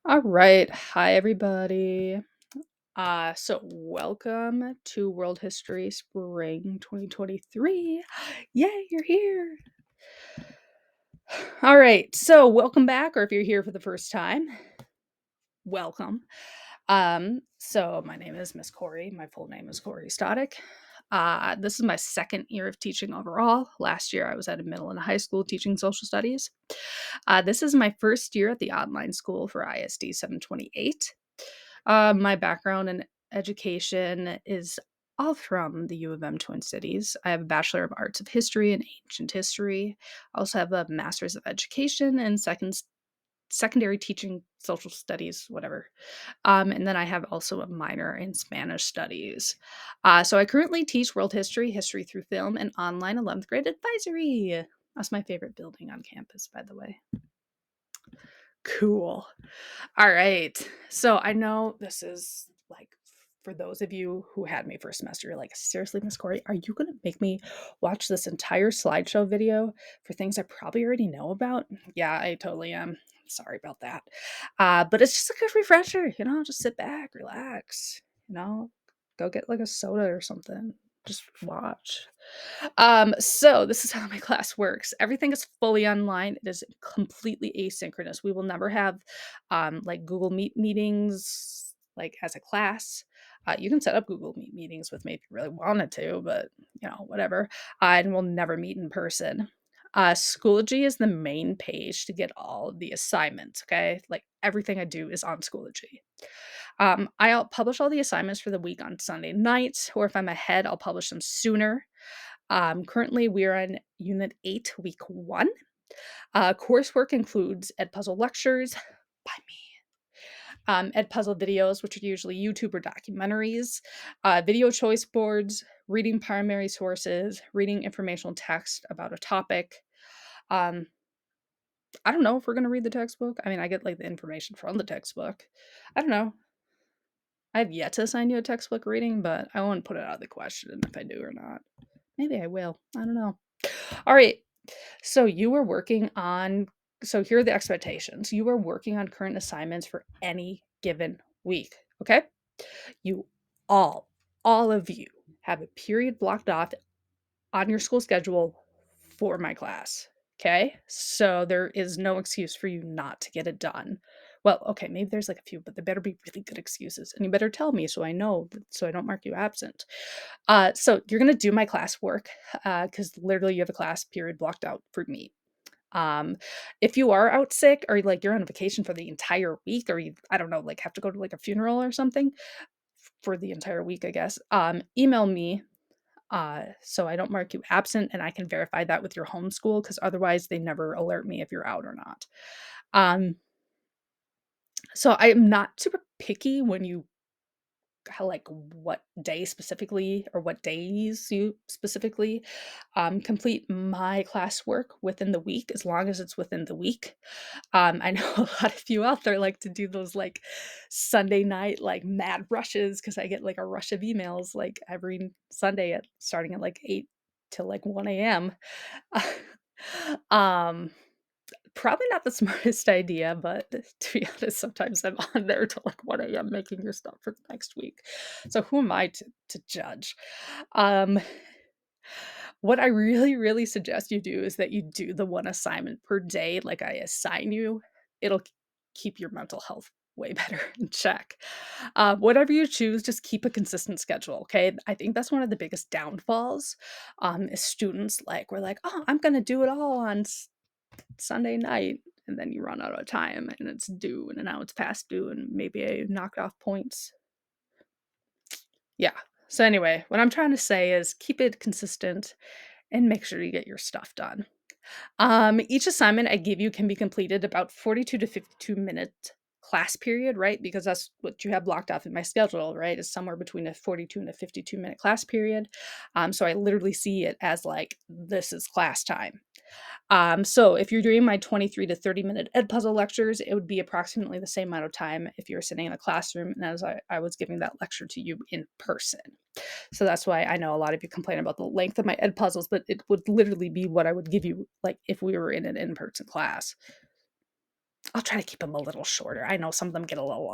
All right. Hi, everybody. So welcome to World History Spring 2023. Yay, you're here. All right. So welcome back, or if you're here for the first time, welcome. So my name is Miss Corey. My full name is Corey Stodic. This is my second year of teaching overall. Last year I was at a middle and high school teaching social studies. This is my first year at the online school for ISD 728. My background in education is all from the U of M Twin Cities. I have a Bachelor of Arts of History and Ancient History. I also have a Master's of Education and secondary teaching social studies, whatever. And then I have also a minor in Spanish studies. So I currently teach world history, history through film, and online 11th grade advisory. That's my favorite building on campus, by the way. Cool. All right. So I know this is like for those of you who had me for a semester, you're like, seriously, Miss Corey, are you going to make me watch this entire slideshow video for things I probably already know about? Yeah, I totally am. Sorry about that. But it's just a good refresher, just sit back, relax, go get like a soda or something. Just watch. So this is how my class works. Everything is fully online. It is completely asynchronous. We will never have like Google Meet meetings like as a class. You can set up Google Meet meetings with me if you really wanted to, but whatever. And we'll never meet in person. Schoology is the main page to get all of the assignments. Okay, like everything I do is on Schoology. I'll publish all the assignments for the week on Sunday nights, or if I'm ahead, I'll publish them sooner. Currently, we're on Unit 8, Week 1. Coursework includes Edpuzzle lectures by me, Edpuzzle videos, which are usually YouTube or documentaries, video choice boards, reading primary sources, reading informational text about a topic. Um, I don't know if we're going to read the textbook. I mean, I get like the information from the textbook. I don't know. I've yet to assign you a textbook reading, but I won't put it out of the question if I do or not. Maybe I will. I don't know. All right. So you were working on, so here are the expectations. You are working on current assignments for any given week. Okay. You all, all of you have a period blocked off on your school schedule for my class. Okay. So there is no excuse for you not to get it done. Well, okay, maybe there's like a few, but there better be really good excuses. And you better tell me so I know, so I don't mark you absent. So you're going to do my classwork because literally you have a class period blocked out for me. If you are out sick or like you're on vacation for the entire week or you, I don't know, like have to go to like a funeral or something for the entire week, I guess, email me so I don't mark you absent and I can verify that with your homeschool because otherwise they never alert me if you're out or not. So I am not super picky when you how like what day specifically or what days you specifically complete my classwork within the week as long as it's within the week. I know a lot of you out there like to do those like Sunday night like mad rushes because I get like a rush of emails like every Sunday at starting at like 8 till like 1 a.m. um Probably not the smartest idea, but to be honest, sometimes I'm on there till like 1 a.m. making your stuff for the next week. So who am I to judge? Um, what I really, really suggest you do is that you do the one assignment per day, like I assign you. It'll keep your mental health way better in check. Whatever you choose, just keep a consistent schedule. Okay. I think that's one of the biggest downfalls is students like, we're like, oh, I'm going to do it all on Sunday night, and then you run out of time and it's due and now it's past due and maybe I knocked off points. Yeah. So anyway, what I'm trying to say is keep it consistent and make sure you get your stuff done. Each assignment I give you can be completed about 42 to 52 minute class period, right? Because that's what you have blocked off in my schedule, right? Is somewhere between a 42 and a 52-minute class period. So I literally see it as like this is class time. So if you're doing my 23 to 30-minute Edpuzzle lectures, it would be approximately the same amount of time if you were sitting in a classroom and as I was giving that lecture to you in person. So that's why I know a lot of you complain about the length of my Edpuzzles, but it would literally be what I would give you like if we were in an in-person class. I'll try to keep them a little shorter. I know some of them get a little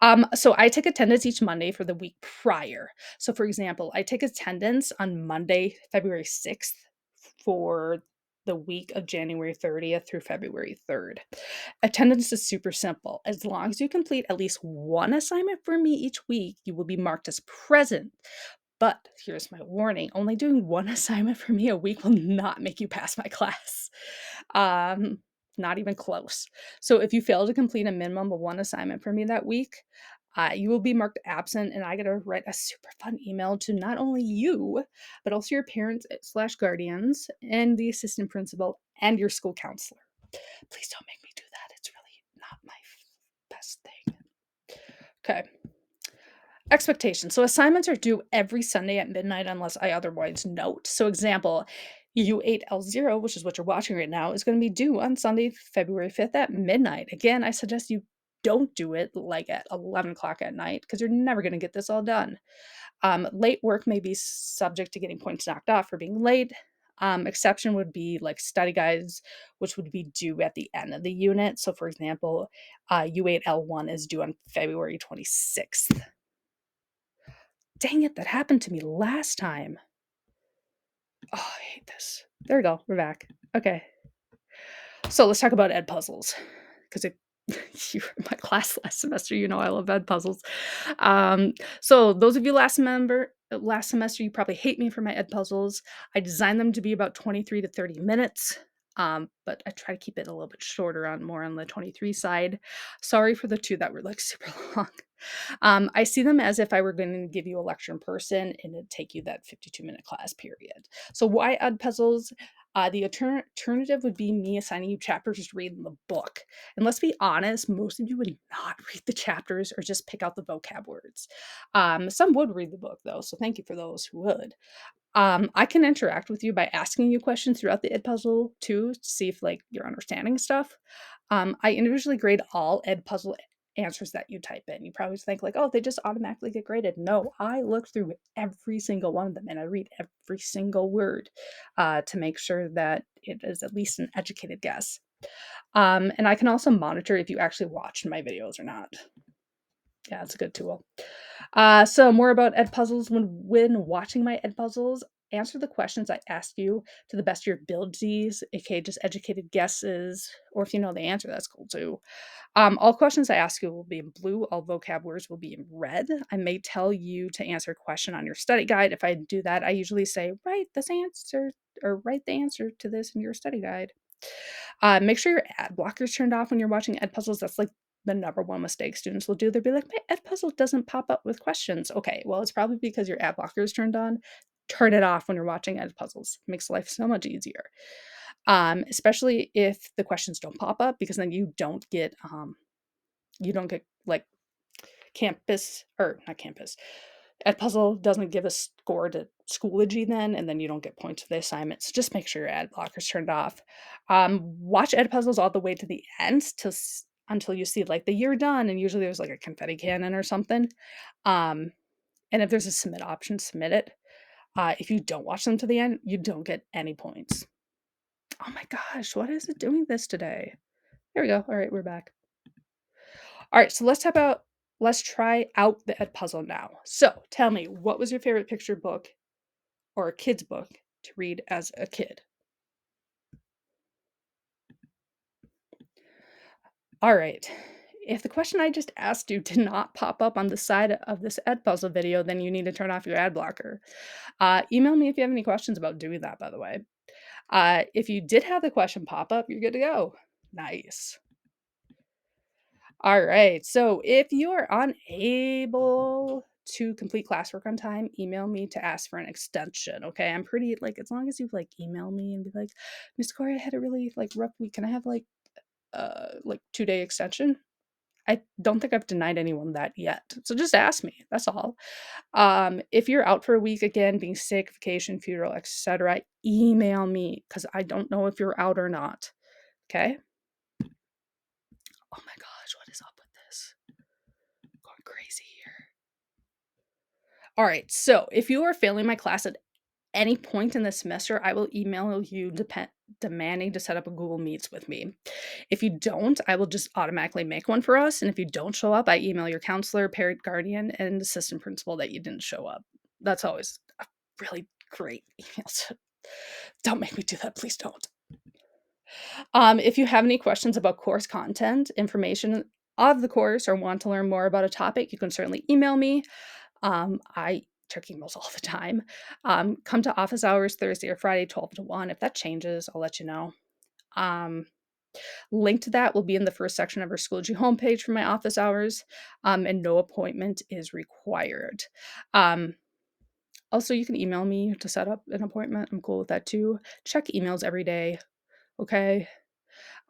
long. So I take attendance each Monday for the week prior. So, for example, I take attendance on Monday, February 6th for the week of January 30th through February 3rd. Attendance is super simple. As long as you complete at least one assignment for me each week, you will be marked as present. But here's my warning, only doing one assignment for me a week will not make you pass my class. Um, Not even close. So if you fail to complete a minimum of one assignment for me that week, you will be marked absent, and I got to write a super fun email to not only you, but also your parents slash guardians and the assistant principal and your school counselor. Please don't make me do that. It's really not my best thing. Okay. Expectations. So assignments are due every Sunday at midnight unless I otherwise note. So example, U8-L0, which is what you're watching right now, is going to be due on Sunday, February 5th at midnight. Again, I suggest you don't do it like at 11 o'clock at night because you're never going to get this all done. Late work may be subject to getting points knocked off for being late. Exception would be like study guides, which would be due at the end of the unit. So, for example, U8-L1 is due on February 26th. Dang it, that happened to me last time. Oh, I hate this. There we go. We're back. Okay. So let's talk about ed puzzles. Because you were in my class last semester, you know I love ed puzzles. So those of you last semester, you probably hate me for my ed puzzles. I designed them to be about 23 to 30 minutes. But I try to keep it a little bit shorter more on the 23 side. Sorry for the two that were like super long. I see them as if I were going to give you a lecture in person and it'd take you that 52-minute class period. So why ed puzzles? The alternative would be me assigning you chapters to read in the book. And let's be honest, most of you would not read the chapters or just pick out the vocab words. Some would read the book though, so thank you for those who would. I can interact with you by asking you questions throughout the ed puzzle too, to see if like you're understanding stuff. I individually grade all ed puzzle answers that you type in. You probably think like, oh, they just automatically get graded. No, I look through every single one of them and I read every single word to make sure that it is at least an educated guess. And I can also monitor if you actually watched my videos or not. Yeah, it's a good tool. So more about ed puzzles. When watching my ed puzzles, answer the questions I ask you to the best of your abilities, aka just educated guesses, or if you know the answer, that's cool too. All questions I ask you will be in blue. All vocab words will be in red. I may tell you to answer a question on your study guide. If I do that, I usually say, write this answer or write the answer to this in your study guide. Make sure your ad blockers turned off when you're watching ed puzzles. That's like the number one mistake students will do. They'll be like, my ed puzzle doesn't pop up with questions. Okay, well, it's probably because your ad blocker is turned on. Turn it off when you're watching ed puzzles. It makes life so much easier. Especially if the questions don't pop up, because then you don't get like campus or not campus. Edpuzzle doesn't give a score to Schoology then, and then you don't get points for the assignments. Just make sure your ad blocker's turned off. Watch Edpuzzles all the way to the end until you see like the year done, and usually there's like a confetti cannon or something. Um, and if there's a submit option, submit it. If you don't watch them to the end, you don't get any points. Oh my gosh, what is it doing this today? There we go. All right, we're back. All right, so let's try out the Ed puzzle now. So tell me, what was your favorite picture book or a kid's book to read as a kid? All right. If the question I just asked you did not pop up on the side of this Ed puzzle video, then you need to turn off your ad blocker. Email me if you have any questions about doing that, by the way. If you did have the question pop up, you're good to go. Nice. All right. So if you are unable to complete classwork on time, email me to ask for an extension. Okay. I'm pretty like, as long as you like email me and be like, Miss Corey, I had a really like rough week. Can I have like 2-day extension? I don't think I've denied anyone that yet. So just ask me. That's all. If you're out for a week again, being sick, vacation, funeral, etc., email me because I don't know if you're out or not. Okay. Oh my gosh, what is up with this? Going crazy here. All right, so if you are failing my class at any point in the semester, I will email you demanding to set up a Google Meets with me. If you don't, I will just automatically make one for us. And if you don't show up, I email your counselor, parent, guardian, and assistant principal that you didn't show up. That's always a really great email. So don't make me do that. Please don't. If you have any questions about course content, information of the course, or want to learn more about a topic, you can certainly email me. I check emails all the time. Come to office hours Thursday or Friday, 12 to 1. If that changes, I'll let you know. Link to that will be in the first section of our Schoology homepage for my office hours, and no appointment is required. Also, you can email me to set up an appointment. I'm cool with that too. Check emails every day, okay?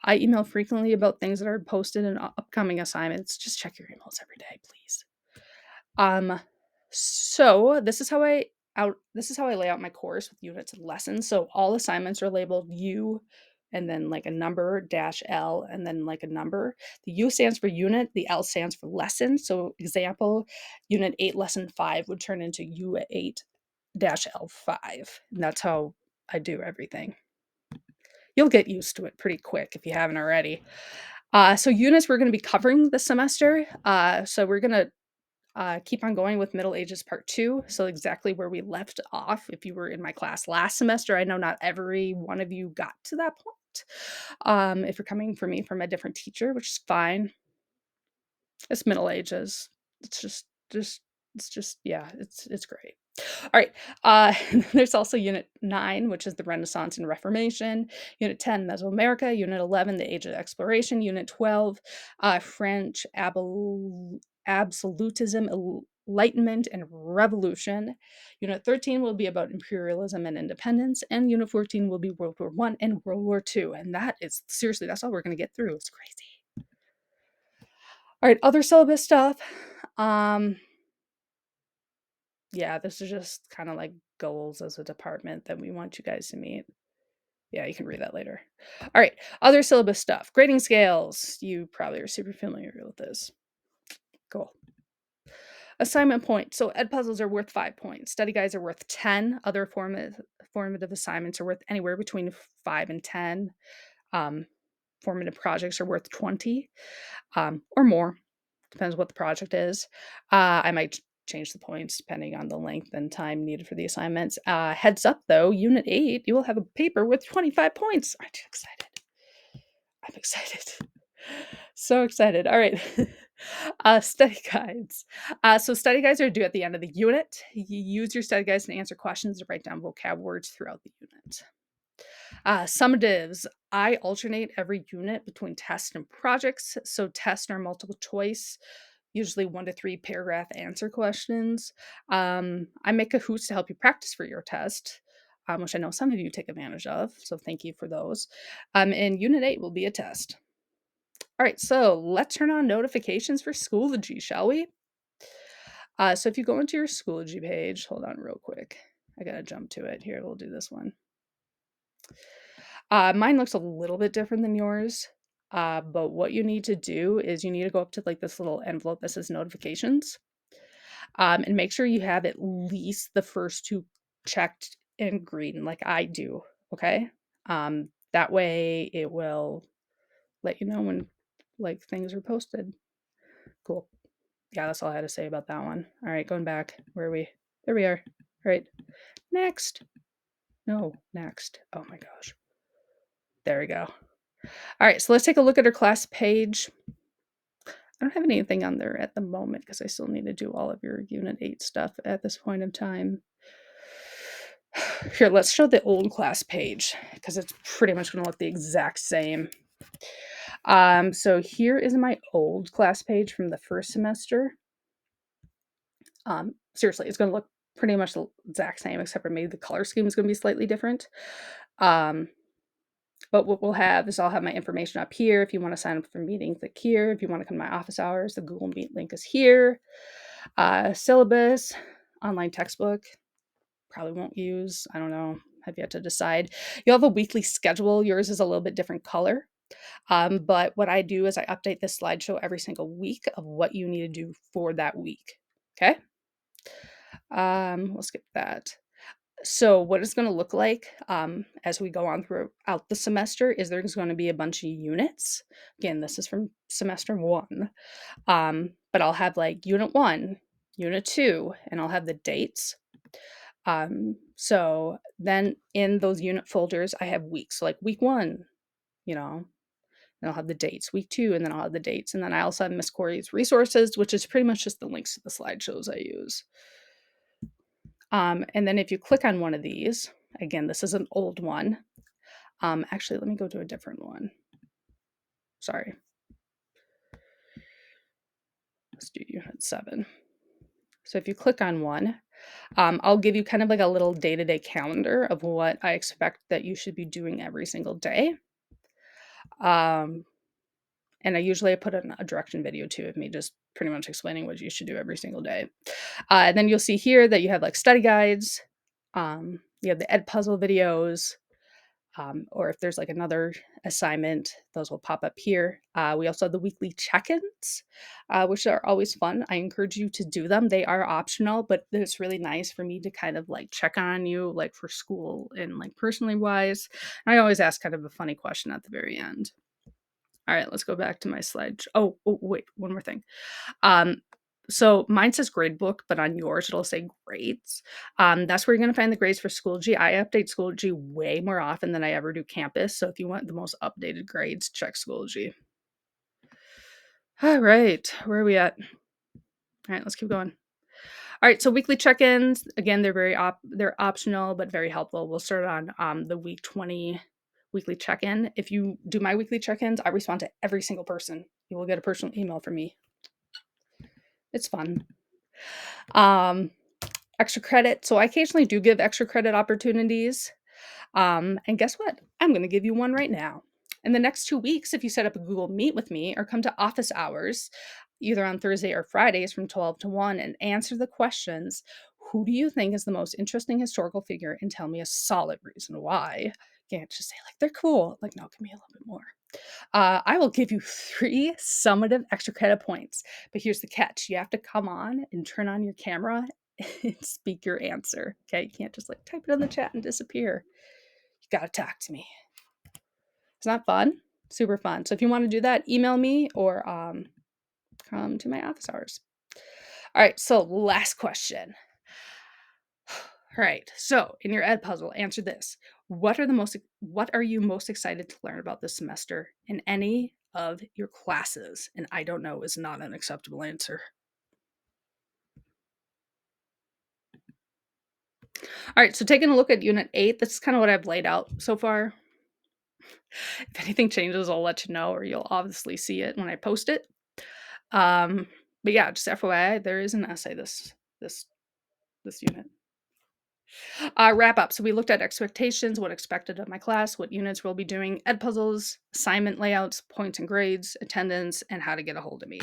I email frequently about things that are posted in upcoming assignments. Just check your emails every day, please. So this is how I lay out my course with units and lessons. So all assignments are labeled U and then like a number dash L and then like a number. The U stands for unit, the L stands for lesson. So example, unit 8 lesson 5 would turn into U8 dash L5. And that's how I do everything. You'll get used to it pretty quick if you haven't already. So units we're going to be covering this semester. So we're going to keep on going with Middle Ages Part 2. So exactly where we left off. If you were in my class last semester, I know not every one of you got to that point. If you're coming from me from a different teacher, which is fine. It's Middle Ages. It's just yeah, it's great. All right. There's also Unit 9, which is the Renaissance and Reformation. Unit 10, Mesoamerica. Unit 11, the Age of Exploration. Unit 12, French absolutism, Enlightenment, and Revolution. Unit 13 will be about imperialism and independence. And Unit 14 will be World War I and World War II. And that is, seriously, that's all we're going to get through. It's crazy. All right, other syllabus stuff. Yeah, this is just kind of like goals as a department that we want you guys to meet. Yeah, you can read that later. All right, other syllabus stuff. Grading scales. You probably are super familiar with this. Cool. Assignment points. So ed puzzles are worth 5 points. Study guides are worth 10. Other formative assignments are worth anywhere between 5 and 10. Formative projects are worth 20 or more. Depends what the project is. I might change the points depending on the length and time needed for the assignments. Heads up though, Unit 8, you will have a paper with 25 points. Aren't you excited? I'm excited. So excited. All right. Study guides. So study guides are due at the end of the unit. You use your study guides to answer questions or write down vocab words throughout the unit. Summatives. I alternate every unit between tests and projects. So tests are multiple choice, usually 1 to 3 paragraph answer questions. I make Kahoots to help you practice for your test, which I know some of you take advantage of. So thank you for those. And Unit 8 will be a test. All right, so let's turn on notifications for Schoology, shall we? So if you go into your Schoology page, hold on real quick. I gotta jump to it. Here, we'll do this one. Mine looks a little bit different than yours. But what you need to do is you need to go up to like this little envelope that says notifications. And make sure you have at least the first 2 checked in green like I do. Okay. That way it will let you know when like things are posted. Cool. Yeah, that's all I had to say about that one. All right, going back. Where are we? There we are. All right. Next. No, next. Oh my gosh. There we go. All right, so let's take a look at our class page. I don't have anything on there at the moment because I still need to do all of your Unit 8 stuff at this point in time. Here, let's show the old class page because it's pretty much going to look the exact same. So here is my old class page from the first semester. Seriously, it's going to look pretty much the exact same, except for maybe the color scheme is going to be slightly different. But what we'll have is I'll have my information up here. If you want to sign up for meetings, click here. If you want to come to my office hours, the Google Meet link is here. Syllabus, online textbook, probably won't use. I don't know. Have yet to decide. You'll have a weekly schedule. Yours is a little bit different color. But what I do is I update this slideshow every single week of what you need to do for that week. Okay. We'll skip that. So what it's going to look like as we go on throughout the semester is there's going to be a bunch of units. Again, this is from semester 1. But I'll have like unit 1, unit 2, and I'll have the dates. So then in those unit folders, I have weeks. So like week 1, you know, and I'll have the dates. Week 2, and then I'll have the dates. And then I also have Miss Corey's resources, which is pretty much just the links to the slideshows I use. And then if you click on one of these, again, this is an old one. Actually, let me go to a different one. Sorry. Let's do unit 7. So if you click on one, I'll give you kind of like a little day-to-day calendar of what I expect that you should be doing every single day. And I usually put in a direction video too of me just pretty much explaining what you should do every single day. And then you'll see here that you have like study guides, you have the ed puzzle videos, or if there's like another assignment, those will pop up here. We also have the weekly check-ins, which are always fun. I encourage you to do them. They are optional, but it's really nice for me to kind of like check on you, like for school and like personally wise. I always ask kind of a funny question at the very end. All right, let's go back to my slide. Oh, wait, one more thing. So mine says grade book, but on yours it'll say grades. That's where you're going to find the grades for Schoology. I update Schoology way more often than I ever do campus. So if you want the most updated grades, check Schoology. All right, where are we at? All right, let's keep going. All right, so weekly check-ins, again, they're optional but very helpful. We'll start on the week 20 weekly check-in. If you do my weekly check-ins, I respond to every single person. You will get a personal email from me. It's fun. Extra credit. So I occasionally do give extra credit opportunities. And guess what? I'm going to give you one right now. In the next 2 weeks, if you set up a Google Meet with me or come to office hours, either on Thursday or Fridays from 12 to 1, and answer the questions, who do you think is the most interesting historical figure? And tell me a solid reason why. You can't just say, like, they're cool. Like, no, give me a little bit more. I will give you 3 summative extra credit points. But here's the catch. You have to come on and turn on your camera and speak your answer. Okay, you can't just like type it in the chat and disappear. You got to talk to me. It's not fun, super fun. So if you want to do that, email me or come to my office hours. All right, so last question. All right, so in your ed puzzle, answer this. What are you most excited to learn about this semester in any of your classes? And I don't know is not an acceptable answer. All right, so taking a look at Unit 8, this is kind of what I've laid out so far. If anything changes, I'll let you know, or you'll obviously see it when I post it. But yeah, just FYI, there is an essay this unit. Wrap up. So we looked at expectations, what expected of my class, what units we'll be doing, ed puzzles, assignment layouts, points and grades, attendance, and how to get a hold of me.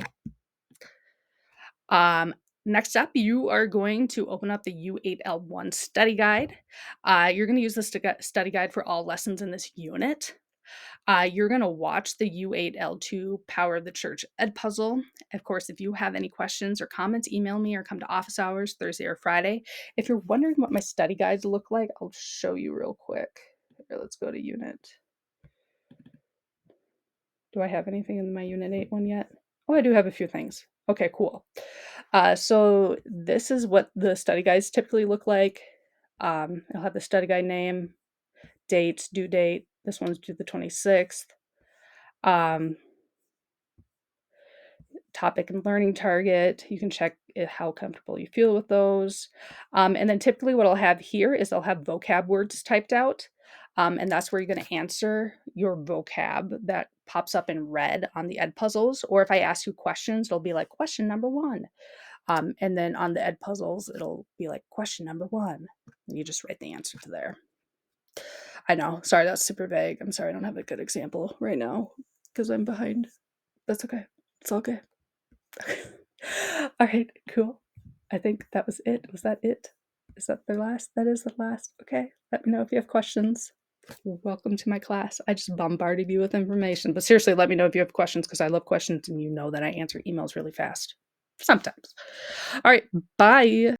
Next up, you are going to open up the U8-L1 study guide. You're going to use this study guide for all lessons in this unit. You're going to watch the U8-L2 Power of the Church Ed Puzzle. Of course, if you have any questions or comments, email me or come to office hours Thursday or Friday. If you're wondering what my study guides look like, I'll show you real quick. Here, let's go to unit. Do I have anything in my Unit 8 one yet? Oh, I do have a few things. Okay, cool. So this is what the study guides typically look like. I'll have the study guide name, dates, due date. This one's due the 26th. Topic and learning target. You can check how comfortable you feel with those. And then typically what I'll have here is I'll have vocab words typed out. And that's where you're going to answer your vocab that pops up in red on the ed puzzles. Or if I ask you questions, it'll be like question number 1. And then on the ed puzzles, it'll be like question number 1. And you just write the answer to there. I know. Sorry, that's super vague. I'm sorry I don't have a good example right now because I'm behind. That's okay. It's all good. All right, cool. I think that was it. Was that it? Is that the last? That is the last. Okay. Let me know if you have questions. Welcome to my class. I just bombarded you with information, but seriously, let me know if you have questions because I love questions and you know that I answer emails really fast. Sometimes. All right. Bye.